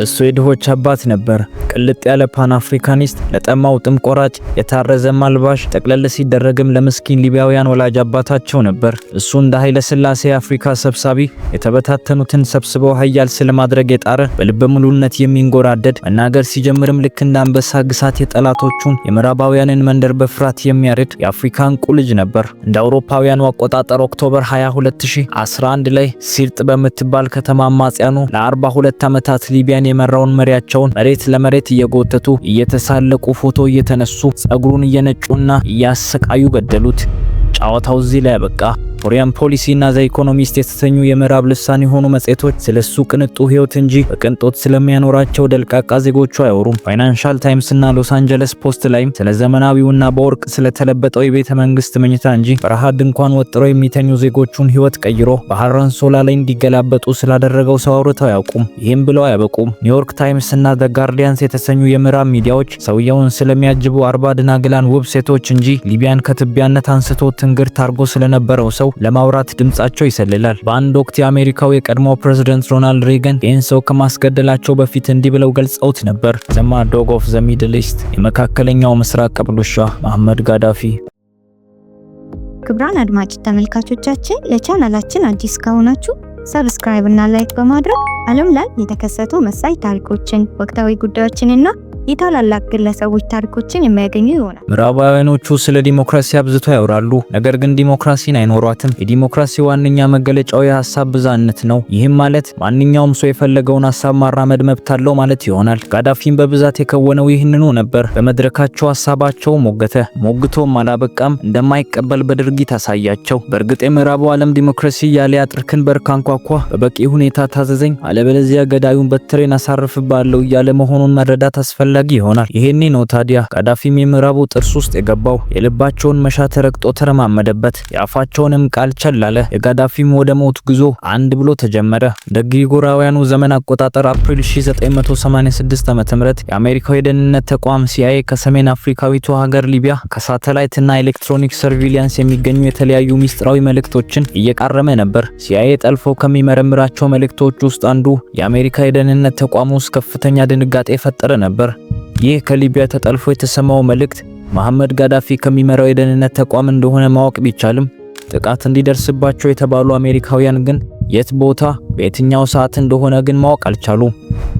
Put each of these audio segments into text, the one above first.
እሱ የድሆች አባት ነበር። ቅልጥ ያለ ፓን አፍሪካኒስት፣ ለጠማው ጥም ቆራጭ፣ የታረዘ ማልባሽ፣ ጠቅለል ሲደረግም ለምስኪን ሊቢያውያን ወላጅ አባታቸው ነበር። እሱ እንደ ኃይለ ሥላሴ አፍሪካ ሰብሳቢ የተበታተኑትን ሰብስበው ኃያል ስለማድረግ የጣረ በልበ ሙሉነት የሚንጎራደድ መናገር ሲጀምርም ልክ እንደ አንበሳ ግሳት የጠላቶቹን የምዕራባውያንን መንደር በፍርሃት የሚያርድ የአፍሪካ እንቁ ልጅ ነበር። እንደ አውሮፓውያኑ አቆጣጠር ኦክቶበር 22 2011 ላይ ሲርጥ በምትባል ከተማ አማጽያኑ ለ42 ዓመታት ሊቢያን የመራውን መሪያቸውን መሬት ለመሬት እየጎተቱ እየተሳለቁ ፎቶ እየተነሱ ጸጉሩን እየነጩና እያሰቃዩ ገደሉት። ጫዋታው እዚህ ላይ ያበቃ። ፎሪያን ፖሊሲ እና ዘ ኢኮኖሚስት የተሰኙ የምዕራብ ልሳን የሆኑ መጽሔቶች ስለሱ ቅንጡ ህይወት እንጂ በቅንጦት ስለሚያኖራቸው ደልቃቃ ዜጎቹ አያወሩም። ፋይናንሻል ታይምስ እና ሎስ አንጀለስ ፖስት ላይም ስለ ዘመናዊውና በወርቅ ስለተለበጠው የቤተ መንግስት መኝታ እንጂ በረሃ ድንኳን ወጥረው የሚተኙ ዜጎቹን ህይወት ቀይሮ ባህር አንሶላ ላይ እንዲገላበጡ ስላደረገው ሰው አውርተው አያውቁም። ይህም ብለው አያበቁም። ኒውዮርክ ታይምስ እና ዘ ጋርዲያንስ የተሰኙ የምዕራብ ሚዲያዎች ሰውየውን ስለሚያጅቡ 40 ድናግላን ውብ ሴቶች እንጂ ሊቢያን ከትቢያነት አንስቶ ትንግርት አርጎ ስለነበረው ሰው ለማውራት ድምጻቸው ይሰልላል። በአንድ ወቅት የአሜሪካው የቀድሞው ፕሬዝዳንት ሮናልድ ሬገን ይህን ሰው ከማስገደላቸው በፊት እንዲህ ብለው ገልጸውት ነበር። ዘ ማድ ዶግ ኦፍ ዘ ሚድል ኢስት፣ የመካከለኛው ምስራቅ ቀብሉሻ መሐመድ ጋዳፊ። ክቡራን አድማጭ ተመልካቾቻችን ለቻናላችን አዲስ ከሆናችሁ ሰብስክራይብ እና ላይክ በማድረግ ዓለም ላይ የተከሰቱ መሳይ ታሪኮችን፣ ወቅታዊ ጉዳዮችንና የታላላቅ ግለሰቦች ታሪኮችን የሚያገኙ ይሆናል። ምዕራባውያኖቹ ስለ ዲሞክራሲ አብዝተው ያወራሉ፣ ነገር ግን ዲሞክራሲን አይኖሯትም። የዲሞክራሲ ዋነኛ መገለጫው የሐሳብ ብዛነት ነው። ይህም ማለት ማንኛውም ሰው የፈለገውን ሐሳብ ማራመድ መብት አለው ማለት ይሆናል። ጋዳፊን በብዛት የከወነው ይህንኑ ነበር። በመድረካቸው ሐሳባቸው ሞገተ፣ ሞግቶም አላበቃም፣ እንደማይቀበል በድርጊት አሳያቸው። በእርግጥ የምዕራቡ ዓለም ዲሞክራሲ ያለ አጥርክን በርካንኳኳ በበቂ ሁኔታ ታዘዘኝ፣ አለበለዚያ ገዳዩን በትሬን አሳርፍባለሁ እያለ መሆኑን መረዳት አስፈላጊ ይሆናል። ይሄኔ ነው ታዲያ ጋዳፊም የምዕራቡ ጥርስ ውስጥ የገባው። የልባቸውን መሻት ረግጦ ተረማመደበት፣ የአፋቸውንም ቃል ቸላለ። የጋዳፊም ወደ ሞት ጉዞ አንድ ብሎ ተጀመረ። እንደ ግሪጎራውያኑ ዘመን አቆጣጠር አፕሪል 1986 ዓ.ም የአሜሪካው የደህንነት ተቋም ሲአይኤ ከሰሜን አፍሪካዊቱ ሀገር ሊቢያ ከሳተላይት እና ኤሌክትሮኒክ ሰርቪሊያንስ የሚገኙ የተለያዩ ሚስጥራዊ መልእክቶችን እየቃረመ ነበር። ሲአይኤ ጠልፎ ከሚመረምራቸው መልእክቶች ውስጥ አንዱ የአሜሪካ የደህንነት ተቋም ውስጥ ከፍተኛ ድንጋጤ የፈጠረ ነበር። ይህ ከሊቢያ ተጠልፎ የተሰማው መልእክት መሐመድ ጋዳፊ ከሚመራው የደህንነት ተቋም እንደሆነ ማወቅ ቢቻልም ጥቃት እንዲደርስባቸው የተባሉ አሜሪካውያን ግን የት ቦታ በየትኛው ሰዓት እንደሆነ ግን ማወቅ አልቻሉም።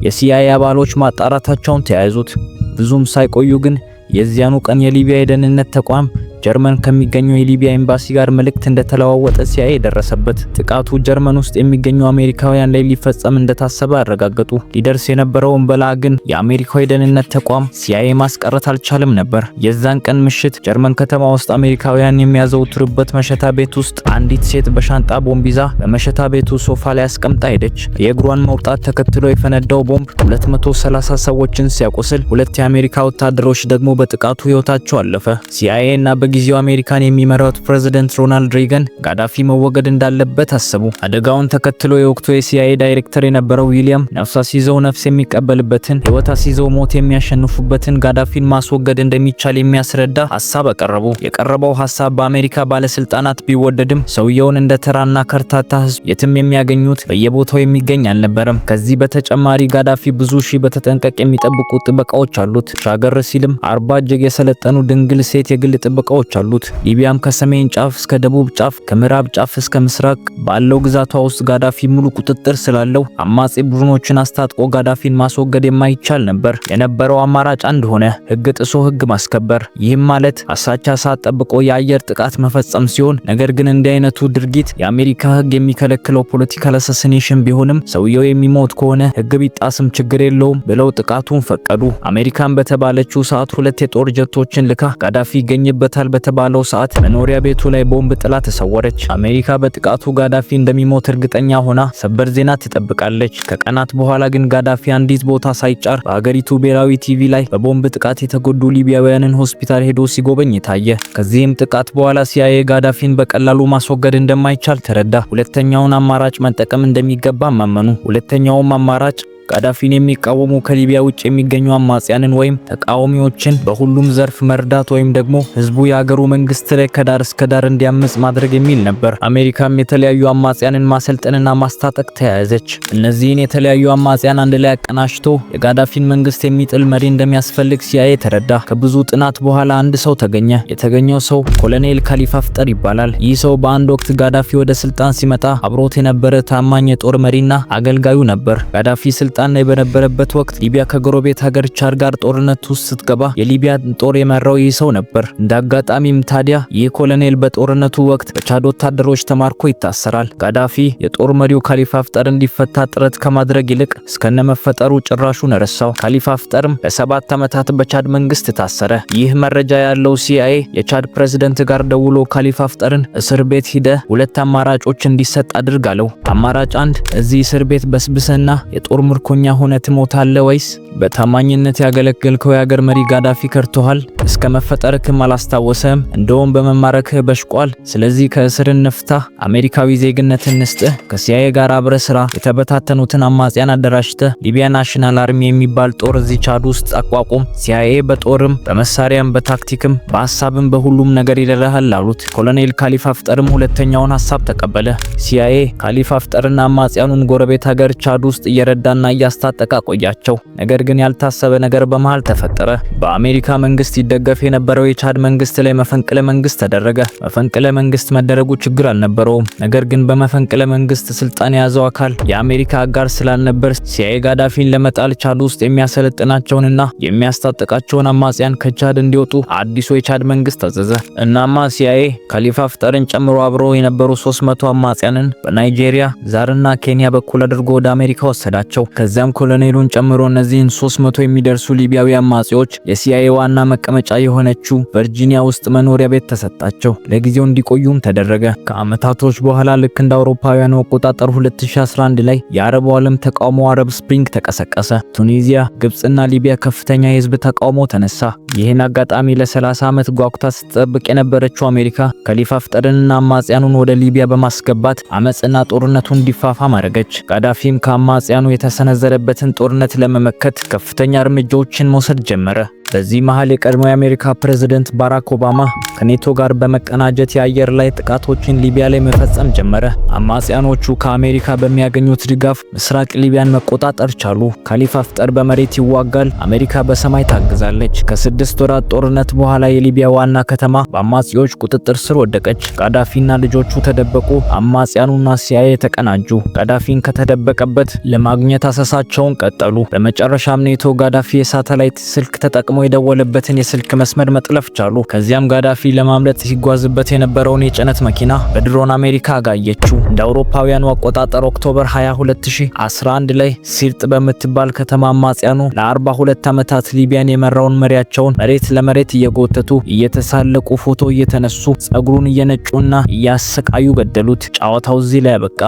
የሲአይኤ አባሎች ማጣራታቸውን ተያያዙት። ብዙም ሳይቆዩ ግን የዚያኑ ቀን የሊቢያ የደህንነት ተቋም ጀርመን ከሚገኘው የሊቢያ ኤምባሲ ጋር መልእክት እንደተለዋወጠ ሲአይኤ ደረሰበት። ጥቃቱ ጀርመን ውስጥ የሚገኙ አሜሪካውያን ላይ ሊፈጸም እንደታሰበ አረጋገጡ። ሊደርስ የነበረውን በላ ግን የአሜሪካው የደህንነት ተቋም ሲአይኤ ማስቀረት አልቻለም ነበር። የዛን ቀን ምሽት ጀርመን ከተማ ውስጥ አሜሪካውያን የሚያዘወትሩበት መሸታ ቤት ውስጥ አንዲት ሴት በሻንጣ ቦምብ ይዛ በመሸታ ቤቱ ሶፋ ላይ አስቀምጣ ሄደች። የእግሯን መውጣት ተከትሎ የፈነዳው ቦምብ 230 ሰዎችን ሲያቆስል 2 የአሜሪካ ወታደሮች ደግሞ በጥቃቱ ህይወታቸው አለፈ። ሲአይኤ እና በጊዜው አሜሪካን የሚመራው ፕሬዝዳንት ሮናልድ ሬገን ጋዳፊ መወገድ እንዳለበት አሰቡ። አደጋውን ተከትሎ የወቅቱ የሲአይኤ ዳይሬክተር የነበረው ዊሊያም ነፍስ አስይዘው ነፍስ የሚቀበልበትን፣ ህይወት አስይዘው ሞት የሚያሸንፉበትን ጋዳፊን ማስወገድ እንደሚቻል የሚያስረዳ ሐሳብ አቀረቡ። የቀረበው ሐሳብ በአሜሪካ ባለስልጣናት ቢወደድም ሰውየውን እንደ ተራና ከርታታ ህዝብ የትም የሚያገኙት በየቦታው የሚገኝ አልነበረም። ከዚህ በተጨማሪ ጋዳፊ ብዙ ሺህ በተጠንቀቅ የሚጠብቁ ጥበቃዎች አሉት። ሻገር ሲልም 40 እጅግ የሰለጠኑ ድንግል ሴት የግል ጥበቃዎች አሉት። ሊቢያም ከሰሜን ጫፍ እስከ ደቡብ ጫፍ ከምዕራብ ጫፍ እስከ ምስራቅ ባለው ግዛቷ ውስጥ ጋዳፊ ሙሉ ቁጥጥር ስላለው አማጺ ቡድኖችን አስታጥቆ ጋዳፊን ማስወገድ የማይቻል ነበር። የነበረው አማራጭ አንድ ሆነ፣ ህግ ጥሶ ህግ ማስከበር። ይህም ማለት አሳቻ ሰዓት ጠብቆ የአየር ጥቃት መፈጸም ሲሆን፣ ነገር ግን እንዲህ አይነቱ ድርጊት የአሜሪካ ህግ የሚከለክለው ፖለቲካል አሳሲኔሽን ቢሆንም ሰውየው የሚሞት ከሆነ ህግ ቢጣስም ችግር የለውም ብለው ጥቃቱን ፈቀዱ። አሜሪካን በተባለችው ሰዓት 2 የጦር ጀቶችን ልካ ጋዳፊ ይገኝበታል በተባለው ሰዓት መኖሪያ ቤቱ ላይ ቦምብ ጥላ ተሰወረች። አሜሪካ በጥቃቱ ጋዳፊ እንደሚሞት እርግጠኛ ሆና ሰበር ዜና ትጠብቃለች። ከቀናት በኋላ ግን ጋዳፊ አንዲት ቦታ ሳይጫር በአገሪቱ ብሔራዊ ቲቪ ላይ በቦምብ ጥቃት የተጎዱ ሊቢያውያንን ሆስፒታል ሄዶ ሲጎበኝ ታየ። ከዚህም ጥቃት በኋላ ሲአይኤ ጋዳፊን በቀላሉ ማስወገድ እንደማይቻል ተረዳ። ሁለተኛውን አማራጭ መጠቀም እንደሚገባ ማመኑ። ሁለተኛውም አማራጭ ጋዳፊን የሚቃወሙ ከሊቢያ ውጭ የሚገኙ አማጽያንን ወይም ተቃዋሚዎችን በሁሉም ዘርፍ መርዳት ወይም ደግሞ ህዝቡ የሀገሩ መንግስት ላይ ከዳር እስከ ዳር እንዲያመጽ ማድረግ የሚል ነበር። አሜሪካም የተለያዩ አማጽያንን ማሰልጠንና ማስታጠቅ ተያያዘች። እነዚህን የተለያዩ አማጽያን አንድ ላይ አቀናጅቶ የጋዳፊን መንግስት የሚጥል መሪ እንደሚያስፈልግ ሲአይኤ ተረዳ። ከብዙ ጥናት በኋላ አንድ ሰው ተገኘ። የተገኘው ሰው ኮሎኔል ካሊፋ ሀፍጠር ይባላል። ይህ ሰው በአንድ ወቅት ጋዳፊ ወደ ስልጣን ሲመጣ አብሮት የነበረ ታማኝ የጦር መሪና አገልጋዩ ነበር። ጋዳፊ ስልጣን ላይ በነበረበት ወቅት ሊቢያ ከጎረቤት ሀገር ቻድ ጋር ጦርነት ውስጥ ስትገባ የሊቢያ ጦር የመራው ይህ ሰው ነበር። እንዳጋጣሚም ታዲያ ይህ ኮሎኔል በጦርነቱ ወቅት በቻድ ወታደሮች ተማርኮ ይታሰራል። ጋዳፊ የጦር መሪው ካሊፋ ሀፍጠር እንዲፈታ ጥረት ከማድረግ ይልቅ እስከነመፈጠሩ ጭራሹን ረሳው። ካሊፋ ሀፍጠርም ለ7 ዓመታት በቻድ መንግስት ታሰረ። ይህ መረጃ ያለው ሲአይኤ የቻድ ፕሬዝዳንት ጋር ደውሎ ካሊፋ ሀፍጠርን እስር ቤት ሂደ 2 አማራጮች እንዲሰጥ አድርጋለው። አማራጭ 1 እዚህ እስር ቤት በስብሰና የጦር ምርኮኛ ሆነ ትሞታለህ፣ ወይስ በታማኝነት ያገለገልከው የሀገር መሪ ጋዳፊ ከርቶሃል፣ እስከ መፈጠርክም አላስታወሰም፣ እንደውም በመማረክህ በሽቋል። ስለዚህ ከእስር እንፍታህ፣ አሜሪካዊ ዜግነትን እንስጥህ፣ ከሲአይኤ ጋር አብረ ስራ፣ የተበታተኑትን አማጽያን አደራጅተህ ሊቢያ ናሽናል አርሚ የሚባል ጦር እዚህ ቻድ ውስጥ አቋቁም። ሲአይኤ በጦርም በመሳሪያም በታክቲክም በሐሳብም በሁሉም ነገር ይደረሃል አሉት። ኮሎኔል ካሊፋ ሀፍጠርም ሁለተኛውን ሐሳብ ተቀበለ። ሲአይኤ ካሊፋ ሀፍጠርና አማጽያኑን ጎረቤት ሀገር ቻድ ውስጥ እየረዳና እያስታጠቀ ቆያቸው። ነገር ግን ያልታሰበ ነገር በመሃል ተፈጠረ። በአሜሪካ መንግስት ይደገፍ የነበረው የቻድ መንግስት ላይ መፈንቅለ መንግስት ተደረገ። መፈንቅለ መንግስት መደረጉ ችግር አልነበረውም። ነገር ግን በመፈንቅለ መንግስት ስልጣን የያዘው አካል የአሜሪካ አጋር ስላልነበር ሲአይኤ ጋዳፊን ለመጣል ቻድ ውስጥ የሚያሰለጥናቸውንና የሚያስታጥቃቸውን አማጽያን ከቻድ እንዲወጡ አዲሱ የቻድ መንግስት አዘዘ። እናማ ሲአይኤ ካሊፋ ሀፍጠርን ጨምሮ አብሮ የነበሩ 300 አማጽያንን በናይጄሪያ ዛርና ኬንያ በኩል አድርጎ ወደ አሜሪካ ወሰዳቸው። ከዚያም ኮሎኔሉን ጨምሮ እነዚህን 300 የሚደርሱ ሊቢያዊ አማጺዎች የሲአይኤ ዋና መቀመጫ የሆነችው ቨርጂኒያ ውስጥ መኖሪያ ቤት ተሰጣቸው። ለጊዜው እንዲቆዩም ተደረገ። ከአመታቶች በኋላ ልክ እንደ አውሮፓውያኑ አቆጣጠር 2011 ላይ የአረቡ ዓለም ተቃውሞ አረብ ስፕሪንግ ተቀሰቀሰ። ቱኒዚያ፣ ግብጽና ሊቢያ ከፍተኛ የህዝብ ተቃውሞ ተነሳ። ይህን አጋጣሚ ለ30 ዓመት ጓጉታ ስትጠብቅ የነበረችው አሜሪካ ካሊፋ ሀፍጠርንና አማጽያኑን ወደ ሊቢያ በማስገባት አመጽና ጦርነቱ እንዲፋፋም አደረገች። ጋዳፊም ከአማጽያኑ የተሰነዘረበትን ጦርነት ለመመከት ከፍተኛ እርምጃዎችን መውሰድ ጀመረ። በዚህ መሃል የቀድሞ የአሜሪካ ፕሬዝዳንት ባራክ ኦባማ ከኔቶ ጋር በመቀናጀት የአየር ላይ ጥቃቶችን ሊቢያ ላይ መፈጸም ጀመረ። አማጽያኖቹ ከአሜሪካ በሚያገኙት ድጋፍ ምስራቅ ሊቢያን መቆጣጠር ቻሉ። ካሊፋ ሀፍጠር በመሬት ይዋጋል፣ አሜሪካ በሰማይ ታግዛለች። ከ6 ወራት ጦርነት በኋላ የሊቢያ ዋና ከተማ በአማጺዎች ቁጥጥር ስር ወደቀች። ጋዳፊና ልጆቹ ተደበቁ። አማጽያኑና ሲአይኤ ተቀናጁ። ጋዳፊን ከተደበቀበት ለማግኘት አሰሳቸውን ቀጠሉ። በመጨረሻም ኔቶ ጋዳፊ የሳተላይት ስልክ ተጠቅሞ የደወለበትን የስልክ መስመር መጥለፍ ቻሉ። ከዚያም ጋዳፊ ለማምለጥ ሲጓዝበት የነበረውን የጭነት መኪና በድሮን አሜሪካ አጋየችው። እንደ አውሮፓውያኑ አቆጣጠር ኦክቶበር 20 2011 ላይ ሲርጥ በምትባል ከተማ አማጽያኑ ለ42 ዓመታት ሊቢያን የመራውን መሪያቸውን መሬት ለመሬት እየጎተቱ እየተሳለቁ ፎቶ እየተነሱ ጸጉሩን እየነጩና እያሰቃዩ ገደሉት። ጨዋታው እዚህ ላይ ያበቃ።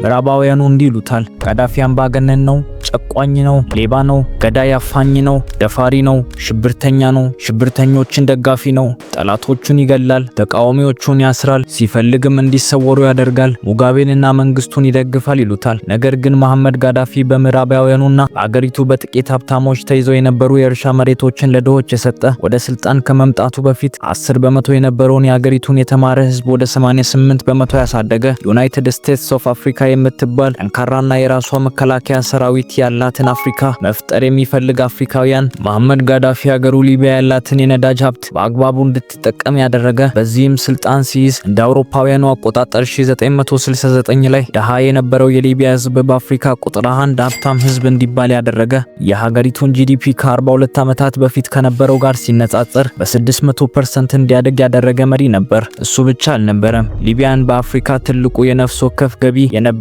ምዕራባውያኑ እንዲህ ይሉታል፣ ጋዳፊ አምባገነን ነው፣ ጨቋኝ ነው፣ ሌባ ነው፣ ገዳይ አፋኝ ነው፣ ደፋሪ ነው፣ ሽብርተኛ ነው፣ ሽብርተኞችን ደጋፊ ነው፣ ጠላቶቹን ይገላል፣ ተቃዋሚዎቹን ያስራል፣ ሲፈልግም እንዲሰወሩ ያደርጋል፣ ሙጋቤንና መንግስቱን ይደግፋል ይሉታል። ነገር ግን መሐመድ ጋዳፊ በምዕራባውያኑና አገሪቱ በጥቂት ሀብታሞች ተይዘው የነበሩ የእርሻ መሬቶችን ለድሆች የሰጠ፣ ወደ ስልጣን ከመምጣቱ በፊት 10 በመቶ የነበረውን የአገሪቱን የተማረ ህዝብ ወደ 88 በመቶ ያሳደገ፣ ዩናይትድ ስቴትስ ኦፍ አፍሪካ የምትባል ጠንካራና የራሷ መከላከያ ሰራዊት ያላትን አፍሪካ መፍጠር የሚፈልግ አፍሪካውያን መሐመድ ጋዳፊ ሀገሩ ሊቢያ ያላትን የነዳጅ ሀብት በአግባቡ እንድትጠቀም ያደረገ። በዚህም ስልጣን ሲይዝ እንደ አውሮፓውያኑ አቆጣጠር 1969 ላይ ደሃ የነበረው የሊቢያ ህዝብ በአፍሪካ ቁጥር 1 ሀብታም ህዝብ እንዲባል ያደረገ። የሀገሪቱን ጂዲፒ ከ42 ዓመታት በፊት ከነበረው ጋር ሲነጻጸር በ600% እንዲያድግ ያደረገ መሪ ነበር። እሱ ብቻ አልነበረም። ሊቢያን በአፍሪካ ትልቁ የነፍስ ወከፍ ገቢ የነበረችው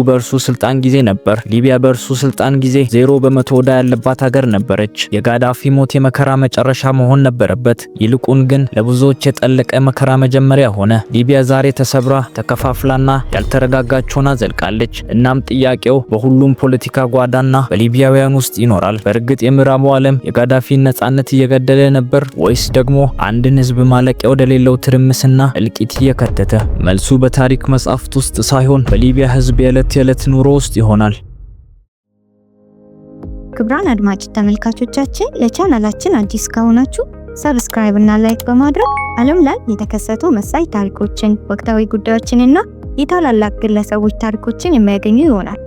በእርሱ ስልጣን ጊዜ ነበር። ሊቢያ በእርሱ የስልጣን ጊዜ 0% ዕዳ ያለባት ሀገር ነበረች። የጋዳፊ ሞት የመከራ መጨረሻ መሆን ነበረበት። ይልቁን ግን ለብዙዎች የጠለቀ መከራ መጀመሪያ ሆነ። ሊቢያ ዛሬ ተሰብራ ተከፋፍላና ያልተረጋጋች ሆና ዘልቃለች። እናም ጥያቄው በሁሉም ፖለቲካ ጓዳና በሊቢያውያን ውስጥ ይኖራል። በእርግጥ የምዕራቡ ዓለም የጋዳፊን ነጻነት እየገደለ ነበር ወይስ ደግሞ አንድን ህዝብ ማለቂያ ወደሌለው ትርምስና እልቂት እየከተተ? መልሱ በታሪክ መጻሕፍት ውስጥ ሳይሆን በሊቢያ ህዝብ የዕለት ተዕለት ኑሮ ውስጥ ይሆናል። ክቡራን አድማጭ ተመልካቾቻችን ለቻናላችን አዲስ ከሆናችሁ ሰብስክራይብ እና ላይክ በማድረግ ዓለም ላይ የተከሰቱ መሳይ ታሪኮችን፣ ወቅታዊ ጉዳዮችንና የታላላቅ ግለሰቦች ታሪኮችን የሚያገኙ ይሆናል።